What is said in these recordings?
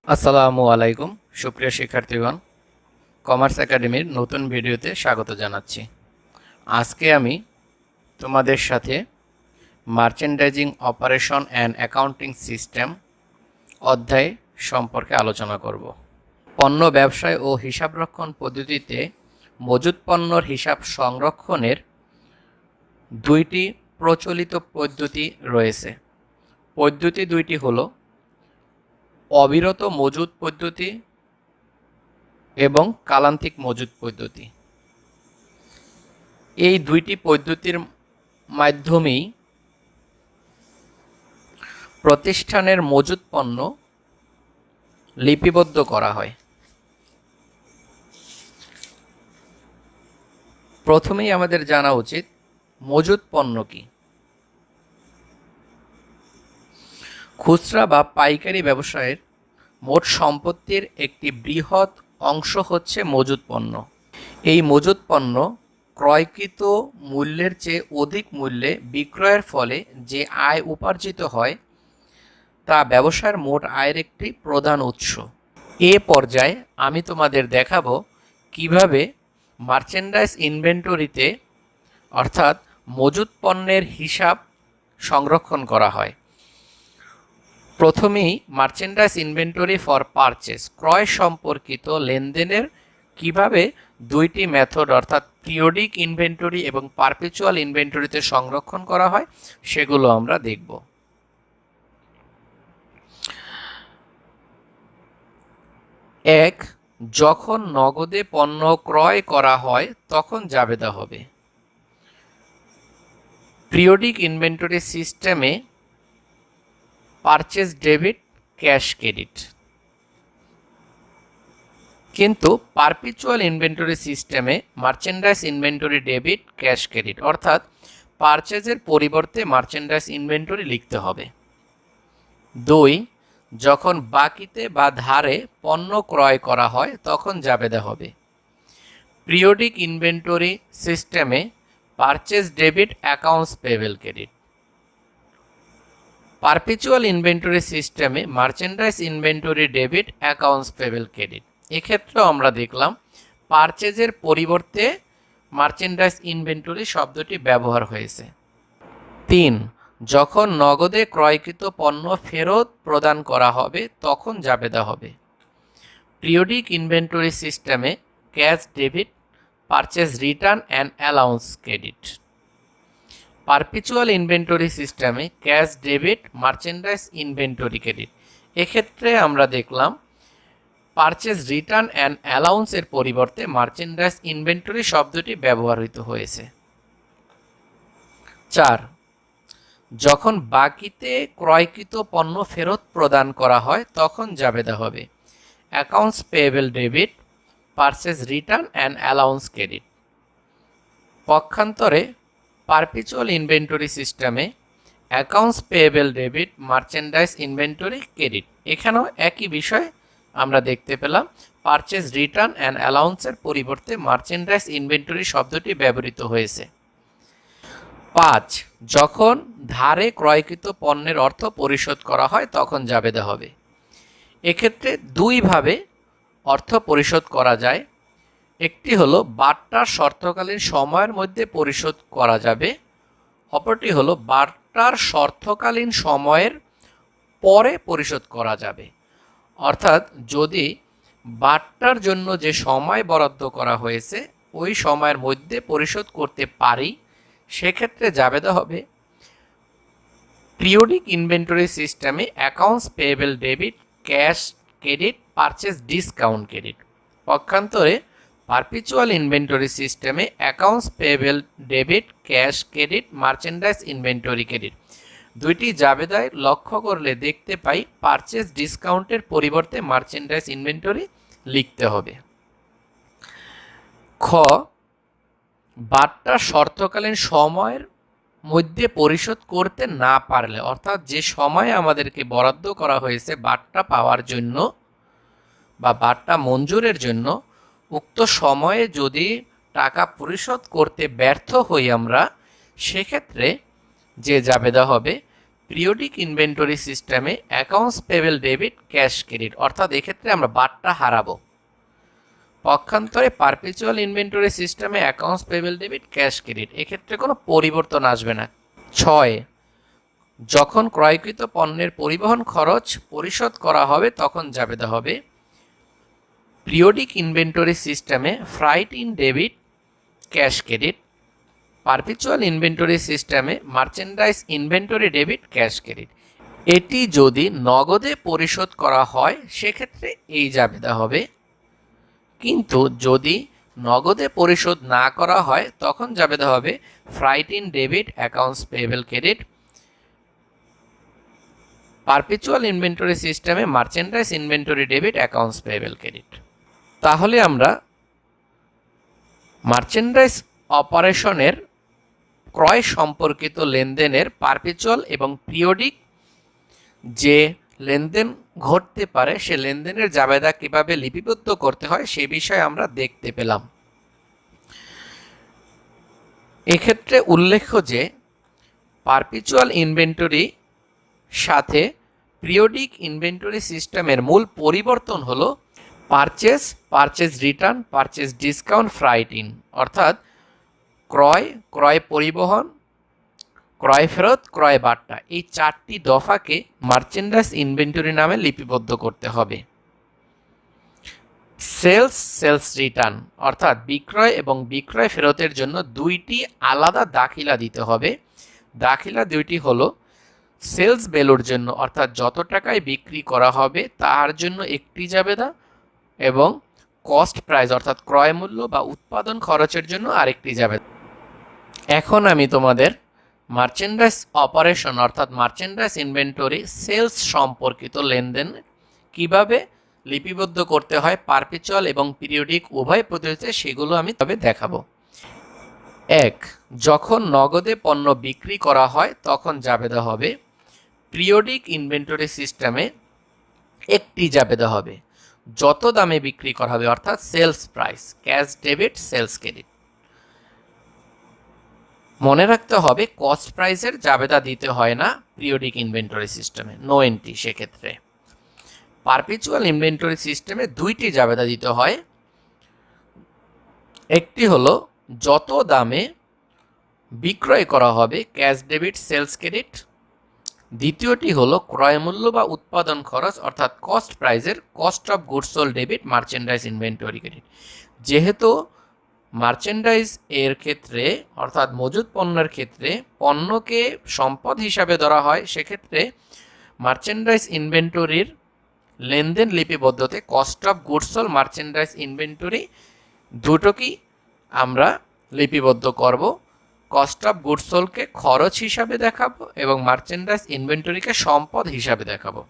আসসালামু আলাইকুম সুপ্রিয় শিক্ষার্থীগণ, কমার্স একাডেমির নতুন ভিডিওতে স্বাগত জানাচ্ছি। আজকে আমি তোমাদের সাথে merchandising operation and accounting system অধ্যায় সম্পর্কে আলোচনা করব। পণ্য ব্যবসায় ও হিসাবরক্ষণ পদ্ধতিতে মজুত পণ্যর হিসাব সংরক্ষণের দুইটি প্রচলিত পদ্ধতি রয়েছে। পদ্ধতি দুইটি হলো অবিরত মজুত পদ্ধতি এবং কালান্তিক মজুত পদ্ধতি। এই দুইটি পদ্ধতির মাধ্যমেই প্রতিষ্ঠানের মজুত পণ্য লিপিবদ্ধ করা হয়। প্রথমেই আমাদের জানা উচিত মজুত পণ্য কি। খুচরা বা পাইকারি ব্যবসায়ের মোট সম্পত্তির একটি বৃহৎ অংশ হচ্ছে মজুত পণ্য। এই মজুত পণ্য ক্রয়কৃত মূল্যের চেয়ে অধিক মূল্যে বিক্রয়ের ফলে যে আয় উপার্জিত হয় তা ব্যবসার মোট আয়ের একটি প্রধান উৎস। এ পর্যায়ে আমি তোমাদের দেখাবো কিভাবে মার্চেন্ডাইজ ইনভেন্টরিতে অর্থাৎ মজুত পণ্যের হিসাব সংরক্ষণ করা হয়। প্রথমেই মার্চেন্ডাইজ ইনভেন্টরি ফর পারচেজ ক্রয় সম্পর্কিত লেনদেনের কিভাবে দুইটি মেথড অর্থাৎ পিরিয়ডিক ইনভেন্টরি এবং পারপেচুয়াল ইনভেন্টরিতে সংরক্ষণ করা হয় সেগুলো আমরা দেখব। এক, যখন নগদে পণ্য ক্রয় করা হয় তখন জাবেদা হবে। পিরিয়ডিক ইনভেন্টরি সিস্টেমে পারচেজ ডেবিট, ক্যাশ ক্রেডিট। কিন্তু পারপেচুয়াল ইনভেন্টরি সিস্টেমে merchandise inventory debit, cash credit, অর্থাৎ পারচেজের পরিবর্তে মার্চেন্ডাইজ ইনভেন্টরি লিখতে হবে। 2, যখন বাকিতে বা ধারে পণ্য ক্রয় করা হয় তখন জাবেদা হবে। পিরিয়ডিক ইনভেন্টরি সিস্টেমে purchase debit, accounts payable credit. Perpetual inventory সিস্টেমে merchandise inventory debit, accounts payable credit. এক্ষেত্রেও আমরা দেখলাম পারচেজের পরিবর্তে মার্চেন্ডাইজ ইনভেন্টরি শব্দটি ব্যবহার হয়েছে। 3, যখন নগদে ক্রয়কৃত পণ্য ফেরত প্রদান করা হবে তখন জাবেদা হবে। পিরিয়ডিক ইনভেন্টরি সিস্টেমে cash debit, purchase return and allowance credit. Perpetual inventory সিস্টেমে cash debit, merchandise inventory credit. এক্ষেত্রে আমরা দেখলাম পারচেজ রিটার্ন অ্যান্ড অ্যালাউন্সের পরিবর্তে মার্চেন্ডাইজ ইনভেন্টরি শব্দটি ব্যবহৃত হয়েছে। 4, যখন বাকিতে ক্রয়কৃত পণ্য ফেরত প্রদান করা হয় তখন জাবেদা হবে। Accounts payable debit, purchase return and allowance credit. পক্ষান্তরে পারপেচুয়াল ইনভেন্টরি সিস্টেমে accounts payable debit, merchandise inventory credit. এখানেও একই বিষয় আমরা দেখতে পেলাম, পারচেজ রিটার্ন অ্যান্ড অ্যালাউন্সের পরিবর্তে মার্চেন্ডাইজ ইনভেন্টরি শব্দটি ব্যবহৃত হয়েছে। 5, যখন ধারে ক্রয়কৃত পণ্যের অর্থ পরিশোধ করা হয় তখন জাবেদা হবে। এক্ষেত্রে দুইভাবে অর্থ পরিশোধ করা যায়। একটি হলো বার্তার শর্তকালীন সময়ের মধ্যে পরিশোধ করা যাবে, অপরটি হলো বার্তার শর্তকালীন সময়ের পরে পরিশোধ করা যাবে। অর্থাৎ যদি বার্তার জন্য যে সময় বরাদ্দ করা হয়েছে ওই সময়ের মধ্যে পরিশোধ করতে পারি সেক্ষেত্রে জাবেদা হবে। পিরিয়ডিক ইনভেন্টরি সিস্টেমে accounts payable debit, cash credit, purchase discount credit. পক্ষান্তরে পারপেচুয়াল ইনভেন্টরি সিস্টেমে accounts payable debit, cash credit, merchandise inventory credit. দুইটি জাবেদায় লক্ষ্য করলে দেখতে পাই পারচেজ ডিসকাউন্টের পরিবর্তে মার্চেন্ডাইজ ইনভেন্টরি লিখতে হবে। খ, বার্তার শর্তকালীন সময়ের মধ্যে পরিশোধ করতে না পারলে, অর্থাৎ যে সময় আমাদেরকে বরাদ্দ করা হয়েছে বার্তা পাওয়ার জন্য বা বার্তা মঞ্জুরের জন্য, উক্ত সময়ে যদি টাকা পরিশোধ করতে ব্যর্থ হই আমরা, সেক্ষেত্রে যে জাবেদা হবে পিরিয়ডিক ইনভেন্টরি সিস্টেমে accounts payable debit cash credit, অর্থাৎ এক্ষেত্রে আমরা বারটা হারাবো। পক্ষান্তরে পারপেচুয়াল ইনভেন্টরি সিস্টেমে accounts payable debit cash credit, এক্ষেত্রে কোনো পরিবর্তন আসবে না। 6, যখন ক্রয়কৃত পণ্যের পরিবহন খরচ পরিশোধ করা হবে তখন জাবেদা হবে পিরিয়ডিক ইনভেন্টরি সিস্টেমে freight in debit cash credit, perpetual inventory সিস্টেমে merchandise inventory debit cash credit. এটি যদি নগদে পরিশোধ করা হয় সেক্ষেত্রে এই জাবেদা হবে, কিন্তু যদি নগদে পরিশোধ না করা হয় তখন জাবেদা হবে freight in debit accounts payable credit, perpetual inventory সিস্টেমে merchandise inventory debit accounts payable credit. তাহলে আমরা মার্চেন্ডাইজ অপারেশনের ক্রয় সম্পর্কিত লেনদেনের পারপেচুয়াল এবং পিরিয়ডিক যে লেনদেন ঘটতে পারে সে লেনদেনের জাবেদা কিভাবে লিপিবদ্ধ করতে হয় সে বিষয়ে আমরা দেখতে পেলাম। এক্ষেত্রে উল্লেখ্য যে পারপেচুয়াল ইনভেন্টরি সাথে পিরিয়ডিক ইনভেন্টরি সিস্টেমের মূল পরিবর্তন হলো purchase return, purchase discount, fruit in, অর্থাৎ ক্রয় পরিবহন, ক্রয় ফেরত, ক্রয় বার্তা, এই 4টি দফাকে মার্চেন্ডাইজ ইনভেন্টরি নামে লিপিবদ্ধ করতে হবে। সেলস রিটার্ন, অর্থাৎ বিক্রয় এবং বিক্রয় ফেরতের জন্য 2টি আলাদা দাখিলা দিতে হবে। দাখিলা 2টি হলো সেলস ভ্যালুর জন্য, অর্থাৎ যত টাকায় বিক্রি করা হবে তার জন্য একটি জাবেদা, এবং কস্ট প্রাইস অর্থাৎ ক্রয় মূল্য বা উৎপাদন খরচের জন্য আরেকটি জাবেদা। এখন আমি তোমাদের মার্চেন্ডাইজ অপারেশন অর্থাৎ মার্চেন্ডাইজ ইনভেন্টরি সেলস সম্পর্কিত লেনদেন কিভাবে লিপিবদ্ধ করতে হয় পারপেচুয়াল এবং পিরিয়ডিক উভয় পদ্ধতিতে সেগুলো আমি তবে দেখাবো। 1, যখন নগদে পণ্য বিক্রি করা হয় তখন জাবেদা হবে পিরিয়ডিক ইনভেন্টরি সিস্টেমে একটি জাবেদা হবে যত দামে বিক্রি করা হবে, অর্থাৎ sales price, cash debit, sales credit. মনে রাখতে হবে কস্ট প্রাইসের জাবেদা দিতে হয় না পিরিয়ডিক ইনভেন্টরি সিস্টেমে, নো এন্ট্রি। সেক্ষেত্রে পারপেচুয়াল ইনভেন্টরি সিস্টেমে 2টি জাবেদা দিতে হয়। একটি হলো যত দামে বিক্রয় করা হবে, ক্যাশ ডেবিট, সেলস ক্রেডিট। দ্বিতীয়টি হলো ক্রয় মূল্য বা উৎপাদন খরচ অর্থাৎ কস্ট প্রাইসের cost of goods sold debit, merchandise inventory credit. যেহেতু মার্চেন্ডাইজ এর ক্ষেত্রে অর্থাৎ মজুদ পণ্যের ক্ষেত্রে পণ্যকে সম্পদ হিসাবে ধরা হয়, সেক্ষেত্রে মার্চেন্ডাইজ ইনভেন্টরির লেনদেন লিপিবদ্ধতে cost of goods sold, merchandise inventory দুটোকেই আমরা লিপিবদ্ধ করব। কস্ট অফ গুডস সোল্ডকে খরচ হিসাবে দেখাবো এবং মার্চেন্ডাইজ ইনভেন্টরিকে সম্পদ হিসাবে দেখাবো।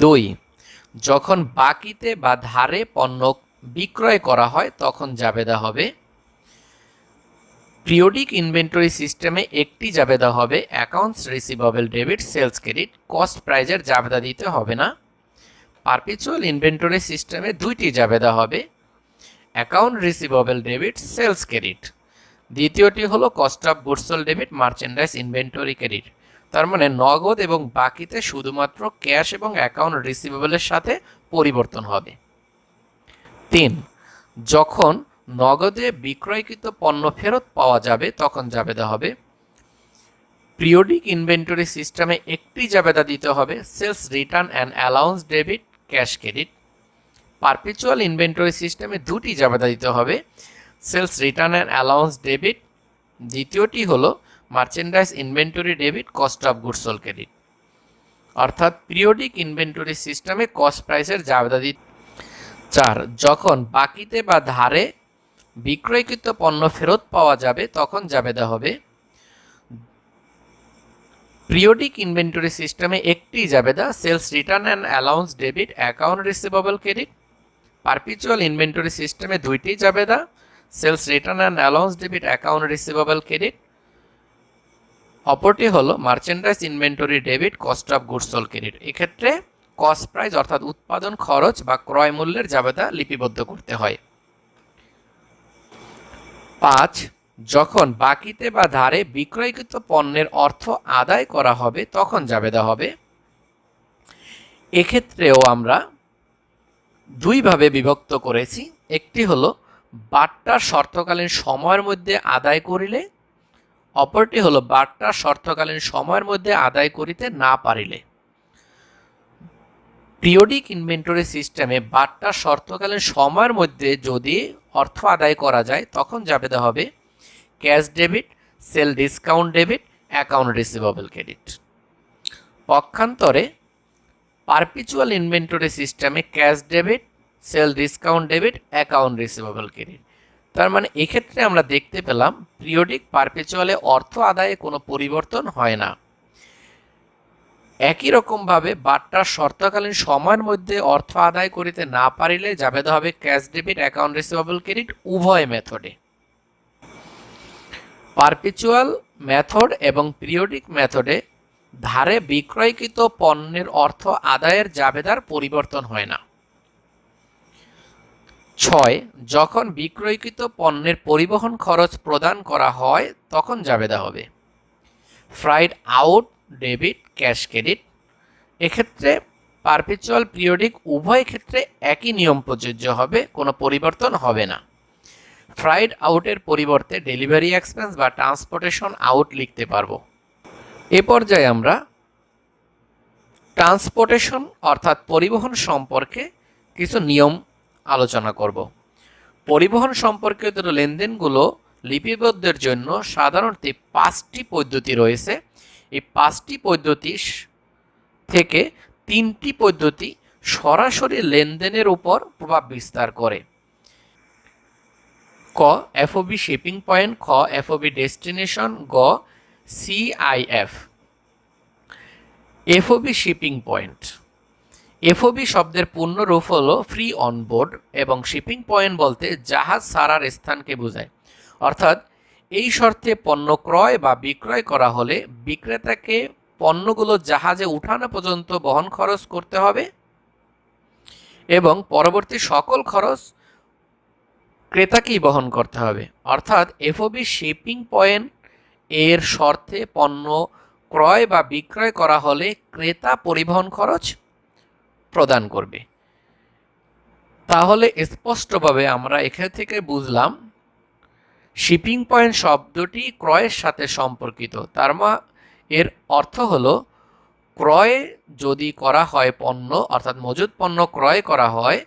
2, যখন বাকিতে বা ধারে পণ্য বিক্রয় করা হয় তখন জাবেদা হবে পিরিয়ডিক ইনভেন্টরি সিস্টেমে একটি জাবেদা হবে accounts receivable debit, sales credit, cost প্রাইজের জাবেদা দিতে হবে না। পারপেচুয়াল ইনভেন্টরি সিস্টেমে 2টি জাবেদা হবে account receivable debit, sales credit. দ্বিতীয়টি হলো cost of goods sold debit, merchandise inventory credit. তার মানে নগদ এবং বাকিতে শুধুমাত্র ক্যাশ এবং অ্যাকাউন্ট রিসিভেবলের সাথে পরিবর্তন হবে। 3, যখন নগদে বিক্রয়কৃত পণ্য ফেরত পাওয়া যাবে তখন জাবেদা হবে পিরিয়ডিক ইনভেন্টরি সিস্টেমে একটি জাবেদা দিতে হবে sales return and allowance debit, cash credit. Perpetual inventory সিস্টেমে 2টি জাবেদা দিতে হবে sales return and allowance debit. দ্বিতীয়টি হলো merchandise inventory debit, cost of goods sold credit. অর্থাৎ পিরিয়ডিক ইনভেন্টরি সিস্টেমে কস্ট প্রাইসের জাবেদা দিতে। 4, যখন বাকিতে বা ধারে বিক্রয়কৃত পণ্য ফেরত পাওয়া যাবে তখন জাবেদা হবে পিরিয়ডিক ইনভেন্টরি সিস্টেমে একটি জাবেদা sales return and allowance debit, account receivable credit. Perpetual inventory সিস্টেমে 2টি জাবেদা sales return and allowance debit, account receivable credit. অপরটি হলো merchandise inventory debit, cost of goods sold credit. এক্ষেত্রে কস্ট প্রাইস অর্থাৎ উৎপাদন খরচ বা ক্রয় মূল্যের জাবেদা লিপিবদ্ধ করতে হয়। 5, যখন বাকিতে বা ধারে বিক্রয়কৃত পণ্যের অর্থ আদায় করা হবে তখন জাবেদা হবে। এক্ষেত্রেও আমরা দুইভাবে বিভক্ত করেছি। একটি হলো বার্তার শর্তকালীন সময়ের মধ্যে আদায় করিলে, অপরটি হলো বার্তার শর্তকালীন সময়ের মধ্যে আদায় করিতে না পারিলে। পিরিয়ডিক ইনভেন্টরি সিস্টেমে বার্তার শর্তকালীন সময়ের মধ্যে যদি অর্থ আদায় করা যায় তখন জাবেদা হবে cash debit, sale discount debit, account receivable credit. পক্ষান্তরে পারপিচুয়াল ইনভেন্টরি সিস্টেমে cash debit, sale discount debit, account receivable credit. তার মানে এক্ষেত্রে আমরা দেখতে পেলাম পিরিয়ডিক পারপিচুয়ালে অর্থ আদায়ে কোনো পরিবর্তন হয় না। একই রকমভাবে বার্তার শর্তকালীন সময়ের মধ্যে অর্থ আদায় করিতে না পারিলে জাবেদা হবে cash debit, account receivable credit উভয় মেথডে। পারপিচুয়াল মেথড এবং পিরিয়ডিক মেথডে ধারে বিক্রয়কৃত পণ্যের অর্থ আদায়ের জাবেদার পরিবর্তন হয় না। 6. যখন বিক্রয়কৃত পণ্যের পরিবহন খরচ প্রদান করা হয় তখন জাবেদা হবে fried out debit, cash credit. এক্ষেত্রে পারপিচুয়াল পিরিয়ডিক উভয় ক্ষেত্রে একই নিয়ম প্রযোজ্য হবে, কোনো পরিবর্তন হবে না। ফ্রাইড আউটের পরিবর্তে ডেলিভারি এক্সপেন্স বা ট্রান্সপোর্টেশন আউট লিখতে পারবো। এ পর্যায়ে আমরা ট্রান্সপোর্টেশন অর্থাৎ পরিবহন সম্পর্কে কিছু নিয়ম আলোচনা করব। পরিবহন সম্পর্কিত লেনদেনগুলো লিপিবদ্ধের জন্য সাধারণত 5টি পদ্ধতি রয়েছে। এই 5টি পদ্ধতি থেকে 3টি পদ্ধতি সরাসরি লেনদেনের উপর প্রভাব বিস্তার করে। ক এফওবি শিপিং পয়েন্ট, খ এফওবি ডেস্টিনেশন, গ CIF. FOB shipping point. FOB শব্দের পূর্ণ রূপ হলো ফ্রি অন বোর্ড এবং শিপিং পয়েন্ট বলতে জাহাজ ছাড়ার স্থানকে বোঝায়। অর্থাৎ এই শর্তে পণ্য ক্রয় বা বিক্রয় করা হলে বিক্রেতাকে পণ্যগুলো জাহাজে উঠানো পর্যন্ত বহন খরচ করতে হবে এবং পরবর্তী সকল খরচ ক্রেতাকেই বহন করতে হবে। অর্থাৎ এফওবি শিপিং পয়েন্ট এর শর্তে পণ্য ক্রয় বা বিক্রয় করা হলে ক্রেতা পরিবহন খরচ প্রদান করবে। তাহলে স্পষ্টভাবে আমরা এখান থেকে বুঝলাম শিপিং পয়েন্ট শব্দটি ক্রয়ের সাথে সম্পর্কিত। তার এর অর্থ হলো ক্রয় যদি করা হয় পণ্য অর্থাৎ মজুদ পণ্য ক্রয় করা হয়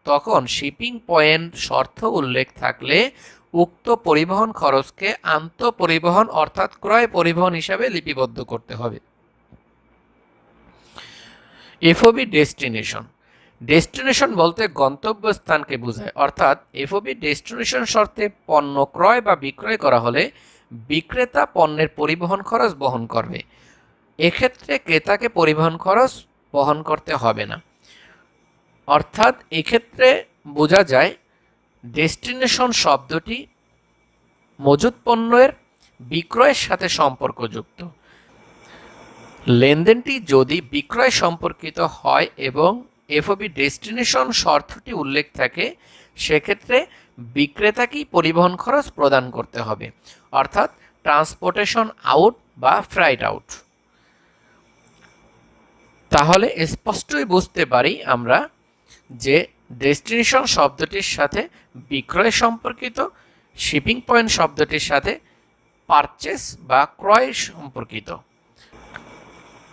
তখন শিপিং পয়েন্ট শর্ত উল্লেখ থাকলে উক্ত পরিবহন খরচকে আন্তঃপরিবহন অর্থাৎ ক্রয় পরিবহন হিসাবে লিপিবদ্ধ করতে হবে। FOB destination. ডেস্টিনেশন বলতে গন্তব্যস্থানকে বোঝায়। অর্থাৎ এফওবি ডেস্টিনেশন শর্তে পণ্য ক্রয় বা বিক্রয় করা হলে বিক্রেতা পণ্যের পরিবহন খরচ বহন করবে। এক্ষেত্রে ক্রেতাকে পরিবহন খরচ বহন করতে হবে না। অর্থাৎ এক্ষেত্রে বোঝা যায় ডেস্টিনেশন শব্দটি মজুদ পণ্যের বিক্রয়ের সাথে সম্পর্কযুক্ত। লেনদেনটি যদি বিক্রয় সম্পর্কিত হয় এবং এফওবি ডেস্টিনেশন শর্তটি উল্লেখ থাকে সেক্ষেত্রে বিক্রেতাকেই পরিবহন খরচ প্রদান করতে হবে, অর্থাৎ ট্রান্সপোর্টেশন আউট বা ফ্রাইট আউট। তাহলে স্পষ্টই বুঝতে পারি আমরা যে ডেস্টিনেশন শব্দটির সাথে বিক্রয় সম্পর্কিত, শিপিং পয়েন্ট শব্দটির সাথে পারচেস বা ক্রয় সম্পর্কিত।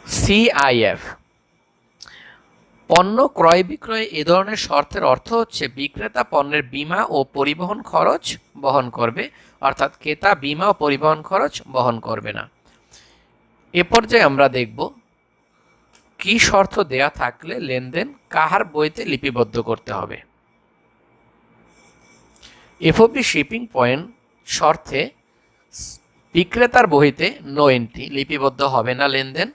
সিআইএফ পণ্য ক্রয় বিক্রয় এ ধরনের শর্তের অর্থ হচ্ছে বিক্রেতা পণ্যের বীমা ও পরিবহন খরচ বহন করবে, অর্থাৎ ক্রেতা বীমা ও পরিবহন খরচ বহন করবে না। এ পর্যায়ে আমরা দেখব কি শর্ত দেয়া থাকলে লেনদেন কাহার বইতে লিপিবদ্ধ করতে হবে। এফওবি শিপিং পয়েন্ট শর্তে বিক্রেতার বহিতে নো এন্ট্রি লিপিবদ্ধ হবে না লেনদেন,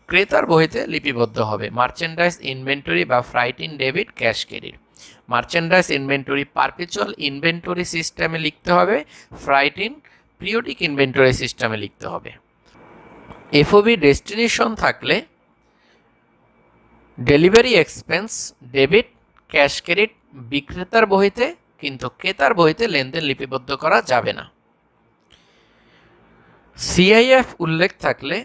ক্রেতার বহিতে লিপিবদ্ধ হবে মার্চেন্ডাইজ ইনভেন্টরি বা fruit in debit, cash credit. Merchandise inventory perpetual inventory সিস্টেমে লিখতে হবে, ফ্রাইট ইন পিরিয়ডিক ইনভেন্টরি সিস্টেমে লিখতে হবে। এফওবি ডেস্টিনেশন থাকলে delivery expense debit, cash credit বিক্রেতার বহিতে, কিন্তু ক্রেতার বহিতে লেনদেন লিপিবদ্ধ করা যাবে না। সিআইএফ উল্লেখ থাকলে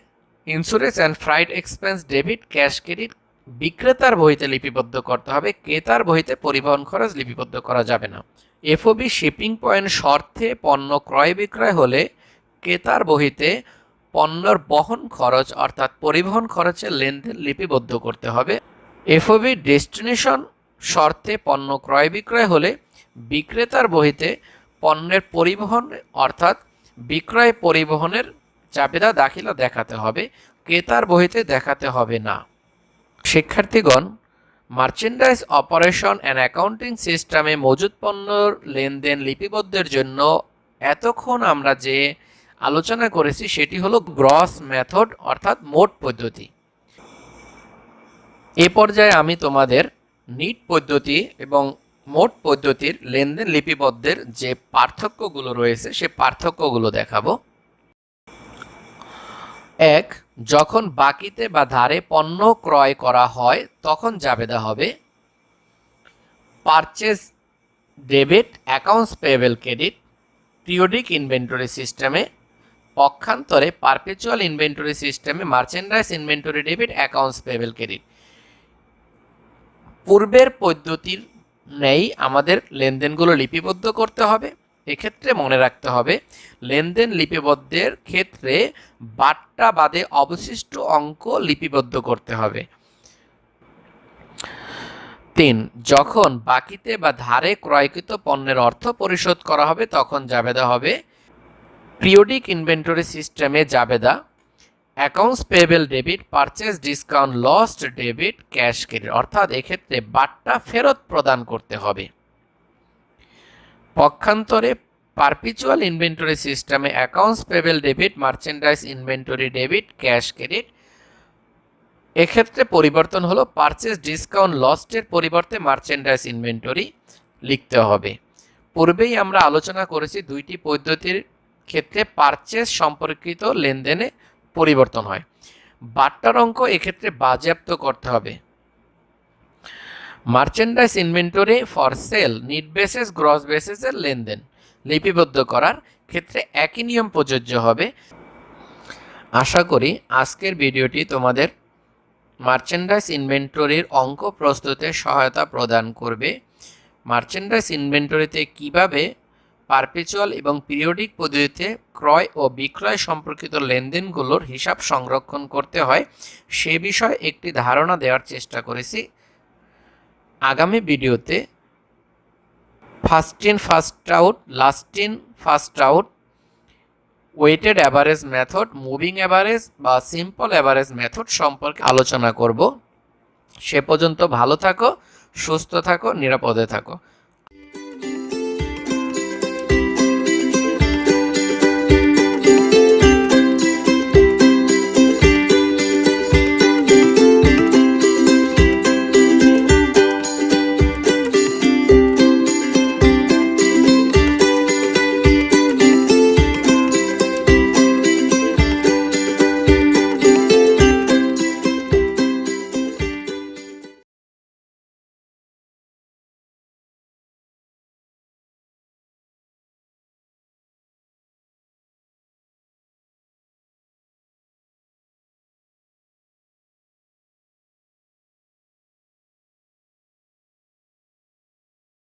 insurance and fruit expense debit cash credit বিক্রেতার বইতে লিপিবদ্ধ করতে হবে, ক্রেতার বইতে পরিবহন খরচ লিপিবদ্ধ করা যাবে না। এফওবি শিপিং পয়েন্ট শর্তে পণ্য ক্রয় বিক্রয় হলে ক্রেতার বহিতে পণ্যর বহন খরচ অর্থাৎ পরিবহন খরচের লেনদেন লিপিবদ্ধ করতে হবে। এফওবি ডেস্টিনেশন শর্তে পণ্য ক্রয় বিক্রয় হলে বিক্রেতার বহিতে পণ্যের পরিবহন অর্থাৎ বিক্রয় পরিবহনের চাবিদা দাখিলা দেখাতে হবে, ক্রেতার বহিতে দেখাতে হবে না। শিক্ষার্থীগণ, মার্চেন্ডাইজ অপারেশন অ্যান্ড অ্যাকাউন্টিং সিস্টেমে মজুত পণ্যর লেনদেন লিপিবদ্ধের জন্য এতক্ষণ আমরা যে আলোচনা করেছি সেটি হলো গ্রস মেথড অর্থাৎ মোট পদ্ধতি। এ পর্যায়ে আমি তোমাদের নিট পদ্ধতি এবং মোট পদ্ধতির লেনদেন লিপিবদ্ধের যে পার্থক্যগুলো রয়েছে সে পার্থক্যগুলো দেখাবো। 1. যখন বাকিতে বা ধারে পণ্য ক্রয় করা হয় তখন জাবেদা হবে purchase debit accounts payable credit periodic inventory সিস্টেমে, পক্ষান্তরে পারপেচুয়াল ইনভেন্টরি সিস্টেমে merchandise inventory debit accounts payable credit. পূর্বের পদ্ধতির নেই আমাদের লেনদেনগুলো লিপিবদ্ধ করতে হবে। এক্ষেত্রে মনে রাখতে হবে লেনদেন লিপিবদ্ধের ক্ষেত্রে বাট্টা বাদে অবশিষ্ট অঙ্ক লিপিবদ্ধ করতে হবে। 3. যখন বাকিতে বা ধারে ক্রয়কৃত পণ্যের অর্থ পরিশোধ করা হবে তখন জাবেদা হবে পিরিয়ডিক ইনভেন্টরি সিস্টেমে জাবেদা accounts payable debit purchase discount lost debit cash credit, অর্থাৎ এক্ষেত্রে বাট্টা ফেরত প্রদান করতে হবে। পক্ষান্তরে পারপিচুয়াল ইনভেন্টরি সিস্টেমে accounts payable debit merchandise inventory debit cash credit, এক্ষেত্রে পরিবর্তন হলো পারচেজ ডিসকাউন্ট লস্টের পরিবর্তে মার্চেন্ডাইজ ইনভেন্টরি লিখতে হবে। পূর্বেই আমরা আলোচনা করেছি দুইটি পদ্ধতির ক্ষেত্রে পারচেজ সম্পর্কিত লেনদেনে পরিবর্তন হয়। বাট্টার অঙ্ক এক্ষেত্রে বাজেয়াপ্ত করতে হবে। Merchandise inventory for sale net basis gross বেসিসের লেনদেন লিপিবদ্ধ করার ক্ষেত্রে একই নিয়ম প্রযোজ্য হবে। আশা করি আজকের ভিডিওটি তোমাদের মার্চেন্ডাইজ ইনভেন্টরির অঙ্ক প্রস্তুতে সহায়তা প্রদান করবে। মার্চেন্ডাইজ ইনভেন্টরিতে কিভাবে পারপেচুয়াল এবং পিরিয়ডিক পদ্ধতিতে ক্রয় ও বিক্রয় সম্পর্কিত লেনদেনগুলোর হিসাব সংরক্ষণ করতে হয় সে বিষয়ে একটি ধারণা দেওয়ার চেষ্টা করেছি। আগামী ভিডিওতে first in first out, last in first out, weighted average method, moving average বা সিম্পল অ্যাভারেজ মেথড সম্পর্কে আলোচনা করব। সে পর্যন্ত ভালো থাকো, সুস্থ থাকো, নিরাপদে থাকো।